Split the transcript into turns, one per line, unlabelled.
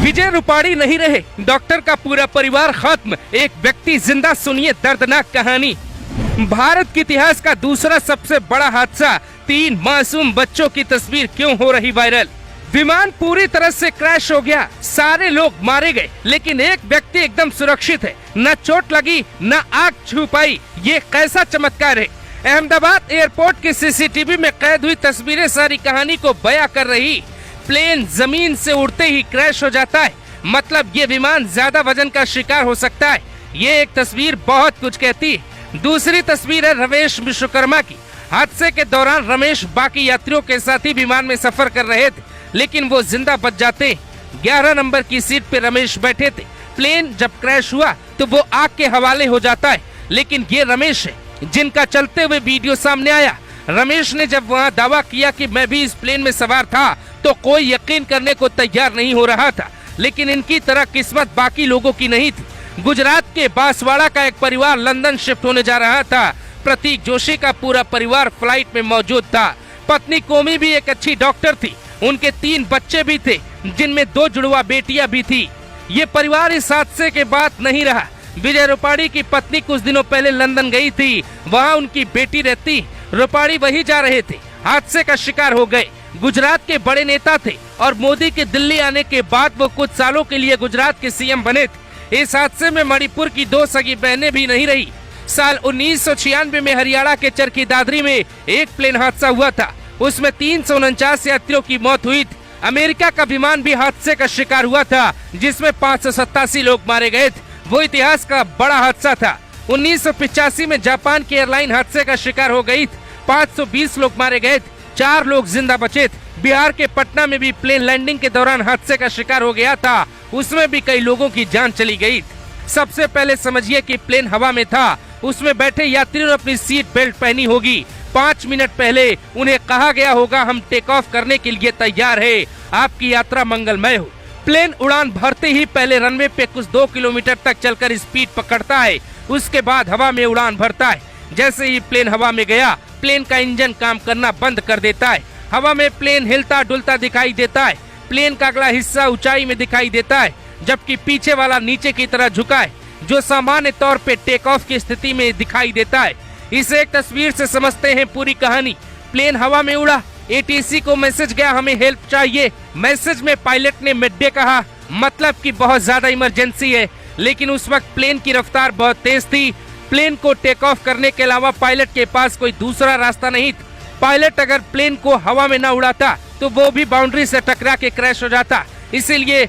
विजय रूपाणी नहीं रहे, डॉक्टर का पूरा परिवार खत्म, एक व्यक्ति जिंदा। सुनिए दर्दनाक कहानी। भारत के इतिहास का दूसरा सबसे बड़ा हादसा, 3 मासूम बच्चों की तस्वीर क्यों हो रही वायरल। विमान पूरी तरह से क्रैश हो गया, सारे लोग मारे गए, लेकिन एक व्यक्ति एकदम सुरक्षित है, न चोट लगी न आग छू पाई। ये कैसा चमत्कार है। अहमदाबाद एयरपोर्ट की सीसीटीवी में कैद हुई तस्वीरें सारी कहानी को बयां कर रही। प्लेन जमीन से उड़ते ही क्रैश हो जाता है, मतलब ये विमान ज्यादा वजन का शिकार हो सकता है। ये एक तस्वीर बहुत कुछ कहती है। दूसरी तस्वीर है रमेश विश्वकर्मा की। हादसे के दौरान रमेश बाकी यात्रियों के साथ ही विमान में सफर कर रहे थे, लेकिन वो जिंदा बच जाते। 11 नंबर की सीट पे रमेश बैठे थे। प्लेन जब क्रैश हुआ तो वो आग के हवाले हो जाता है, लेकिन ये रमेश है जिनका चलते हुए वीडियो सामने आया। रमेश ने जब वहाँ दावा किया कि मैं भी इस प्लेन में सवार था, तो कोई यकीन करने को तैयार नहीं हो रहा था। लेकिन इनकी तरह किस्मत बाकी लोगों की नहीं थी। गुजरात के बांसवाड़ा का एक परिवार लंदन शिफ्ट होने जा रहा था। प्रतीक जोशी का पूरा परिवार फ्लाइट में मौजूद था। पत्नी कोमी भी एक अच्छी डॉक्टर थी। उनके 3 बच्चे भी थे, जिनमें 2 जुड़वा बेटियां भी थी। ये परिवार इस हादसे के बाद नहीं रहा। विजय रूपाणी की पत्नी कुछ दिनों पहले लंदन गई थी, वहाँ उनकी बेटी रहती। रूपाणी वही जा रहे थे, हादसे का शिकार हो गए। गुजरात के बड़े नेता थे और मोदी के दिल्ली आने के बाद वो कुछ सालों के लिए गुजरात के सीएम बने थे। इस हादसे में मणिपुर की 2 सगी बहनें भी नहीं रही। साल 1996 में हरियाणा के चरखी दादरी में एक प्लेन हादसा हुआ था, उसमें 349 यात्रियों की मौत हुई थी। अमेरिका का विमान भी हादसे का शिकार हुआ था, जिसमें 587 लोग मारे गए थे। वो इतिहास का बड़ा हादसा था। 1985 में जापान की एयरलाइन हादसे का शिकार हो गई थी, 520 लोग मारे गए थे, 4 लोग जिंदा बचे थे। बिहार के पटना में भी प्लेन लैंडिंग के दौरान हादसे का शिकार हो गया था, उसमें भी कई लोगों की जान चली गई थी। सबसे पहले समझिए कि प्लेन हवा में था, उसमें बैठे यात्रियों ने अपनी सीट बेल्ट पहनी होगी। 5 मिनट पहले उन्हें कहा गया होगा हम टेक ऑफ करने के लिए तैयार है, आपकी यात्रा मंगलमय हो। प्लेन उड़ान भरते ही पहले रनवे पे कुछ 2 किलोमीटर तक चलकर स्पीड पकड़ता है, उसके बाद हवा में उड़ान भरता है। जैसे ही प्लेन हवा में गया, प्लेन का इंजन काम करना बंद कर देता है। हवा में प्लेन हिलता डुलता दिखाई देता है। प्लेन का अगला हिस्सा ऊंचाई में दिखाई देता है, जबकि पीछे वाला नीचे की तरह झुका है, जो सामान्य तौर पे टेक ऑफ की स्थिति में दिखाई देता है। इसे एक तस्वीर से समझते हैं पूरी कहानी। प्लेन हवा में उड़ा, एटीसी को मैसेज गया हमें हेल्प चाहिए। मैसेज में पायलट ने मिड-डे कहा, मतलब कि बहुत ज्यादा इमरजेंसी है। लेकिन उस वक्त प्लेन की रफ्तार बहुत तेज थी। प्लेन को टेक ऑफ करने के अलावा पायलट के पास कोई दूसरा रास्ता नहीं था। पायलट अगर प्लेन को हवा में न उड़ाता तो वो भी बाउंड्री से टकरा के क्रैश हो जाता। इसीलिए